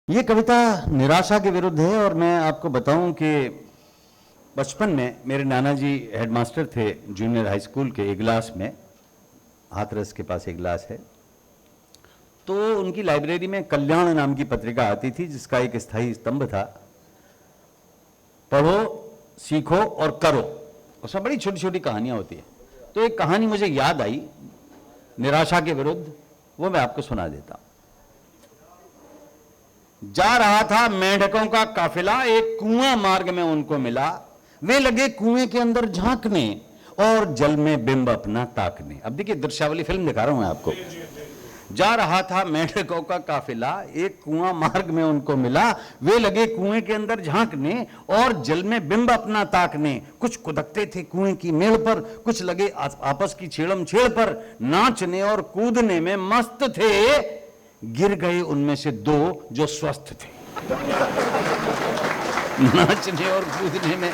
ये कविता निराशा के विरुद्ध है। और मैं आपको बताऊं कि बचपन में मेरे नाना जी हेडमास्टर थे जूनियर हाई स्कूल के इगलास में, हाथरस के पास इगलास है। तो उनकी लाइब्रेरी में कल्याण नाम की पत्रिका आती थी जिसका एक स्थायी स्तंभ था, पढ़ो सीखो और करो। उसमें बड़ी छोटी छोटी कहानियां होती है। तो एक कहानी मुझे याद आई निराशा के विरुद्ध, वो मैं आपको सुना देता हूं। जा रहा था मेंढकों का काफिला, एक कुआं मार्ग में उनको मिला। वे लगे कुएं के अंदर झांकने और जल में बिंब अपना ताकने। अब देखिए दृश्यावली फिल्म दिखा रहा हूं मैं आपको। जा रहा था मेंढकों का काफिला, एक कुआं मार्ग में उनको मिला। वे लगे कुएं के अंदर झांकने और जल में बिंब अपना ताकने। कुछ कुदकते थे कुएं की मेड़ पर, कुछ लगे आपस की छेड़म छेड़ पर। नाचने और कूदने में मस्त थे, गिर गए उनमें से दो जो स्वस्थ थे। नाचने और कूदने में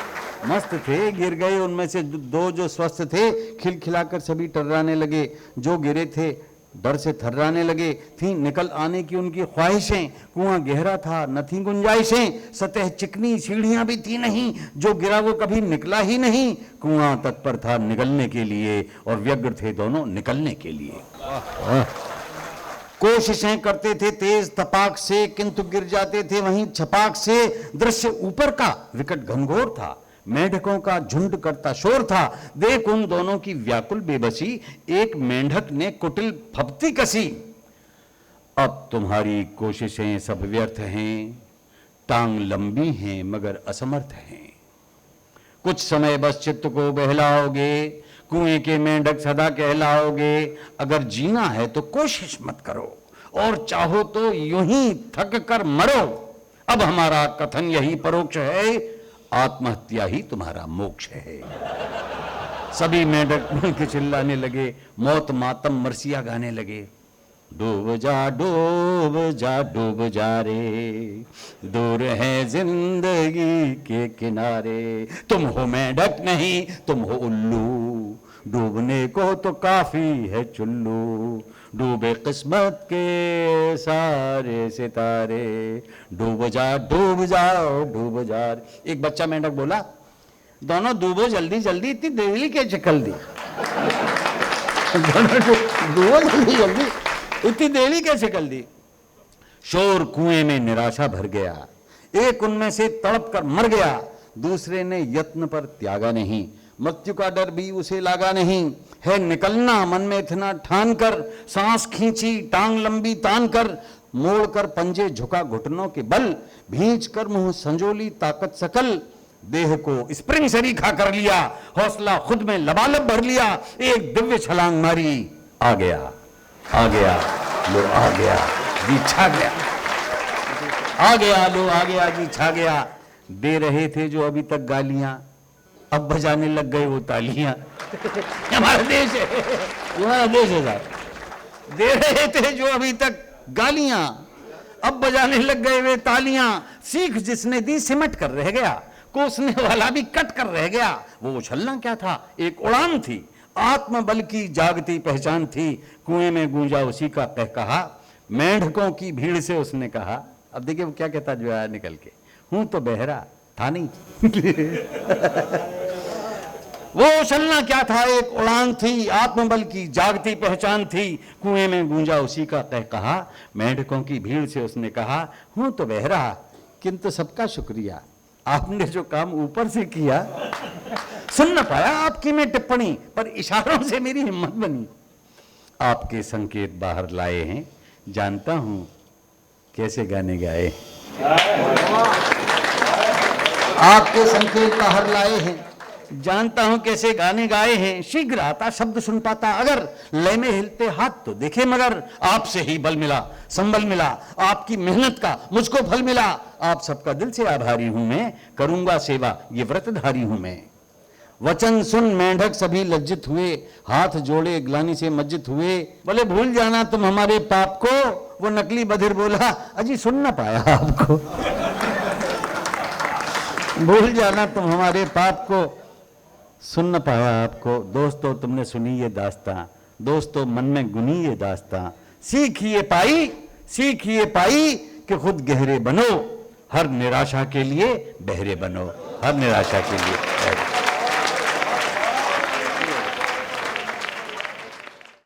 मस्त थे, गिर गए उनमें से दो जो स्वस्थ थे। खिलखिलाकर सभी टर्राने लगे, जो गिरे थे डर से थर्राने लगे। थी निकल आने की उनकी ख्वाहिशें, कुआं गहरा था न थी गुंजाइशें। सतह चिकनी सीढ़ियां भी थी नहीं, जो गिरा वो कभी निकला ही नहीं। कुआं तत्पर था निकलने के लिए और व्यग्र थे दोनों निकलने के लिए। कोशिशें करते थे तेज तपाक से, किंतु गिर जाते थे वहीं छपाक से। दृश्य ऊपर का विकट घनघोर था, मेंढकों का झुंड करता शोर था। देख उन दोनों की व्याकुल बेबसी, एक मेंढक ने कुटिल फपती कसी। अब तुम्हारी कोशिशें सब व्यर्थ हैं, टांग लंबी हैं मगर असमर्थ हैं। कुछ समय बस चित्त को बहलाओगे, कुएं के मेंढक सदा कहलाओगे। अगर जीना है तो कोशिश मत करो, और चाहो तो यूं ही थक कर मरो। अब हमारा कथन यही परोक्ष है, आत्महत्या ही तुम्हारा मोक्ष है। सभी मेंढक मिलकर चिल्लाने लगे, मौत मातम मरसिया गाने लगे। डूब जा डूब जा डूब जा रे, दूर है जिंदगी के किनारे। तुम हो मेंढक नहीं तुम हो उल्लू, डूबने को तो काफी है चुल्लू। डूबे किस्मत के सारे सितारे, डूब जा डूब जाओ डूब जा। एक बच्चा मेंढक बोला, दोनों डूबो जल्दी जल्दी, इतनी देरी के चकल दी। दोनों डूबो जल्दी जल्दी, इतनी देरी कैसे कर दी। शोर कुएं में निराशा भर गया, एक उनमें से तड़प कर मर गया। दूसरे ने यत्न पर त्यागा नहीं, मृत्यु का डर भी उसे लागा नहीं। है निकलना मन में इतना ठान कर, सांस खींची टांग लंबी तान कर। मोड़ कर पंजे झुका घुटनों के बल, भींच कर मुंह संजोली ताकत सकल। देह को स्प्रिंग सरीखा कर लिया, हौसला खुद में लबालब भर लिया। एक दिव्य छलांग मारी, आ गया आ गया लो आ गया जी छा गया। आ गया लो आ गया जी छा गया। दे रहे थे जो अभी तक गालियां, अब बजाने लग गए वो तालियां। हमारा देश है, हमारा देश है साहब। दे रहे थे जो अभी तक गालियां, अब बजाने लग गए वे तालियां। सीख जिसने दी सिमट कर रह गया, कोसने वाला भी कट कर रह गया। वो उछलना क्या था, एक उड़ान थी, आत्मबल की जागती पहचान थी। कुएं में गूंजा उसी का कहकहा, मेंढकों की भीड़ से उसने कहा। अब देखिए वो क्या कहता जो आया निकल के, हूं तो बहरा था नहीं। वो उछलना क्या था, एक उड़ान थी, आत्मबल की जागती पहचान थी। कुएं में गूंजा उसी का कहकहा, मेंढकों की भीड़ से उसने कहा, हूं तो बहरा किंतु सबका शुक्रिया, आपने जो काम ऊपर से किया सुन न पाया आपकी मैं टिप्पणी, पर इशारों से मेरी हिम्मत बनी। आपके संकेत बाहर लाए हैं, जानता हूं कैसे गाने गाए। आपके संकेत बाहर लाए हैं, जानता हूं कैसे गाने गाए हैं। शीघ्र आता शब्द सुन पाता अगर, लय में हिलते हाथ तो देखे मगर। आपसे ही बल मिला संबल मिला, आपकी मेहनत का मुझको फल मिला। आप सबका दिल से आभारी हूं मैं, करूंगा सेवा ये व्रतधारी हूं मैं। वचन सुन मेंढक सभी लज्जित हुए, हाथ जोड़े ग्लानि से मज्जित हुए। बोले भूल जाना तुम हमारे पाप को, वो नकली बधिर बोला अजी सुन ना पाया आपको। भूल जाना तुम हमारे पाप को, सुन न पाया आपको। दोस्तों तुमने सुनी ये दास्तां, दोस्तों मन में गुनी ये दास्तां। सीख ये पाई कि खुद गहरे बनो, हर निराशा के लिए बहरे बनो, हर निराशा के लिए बहरे।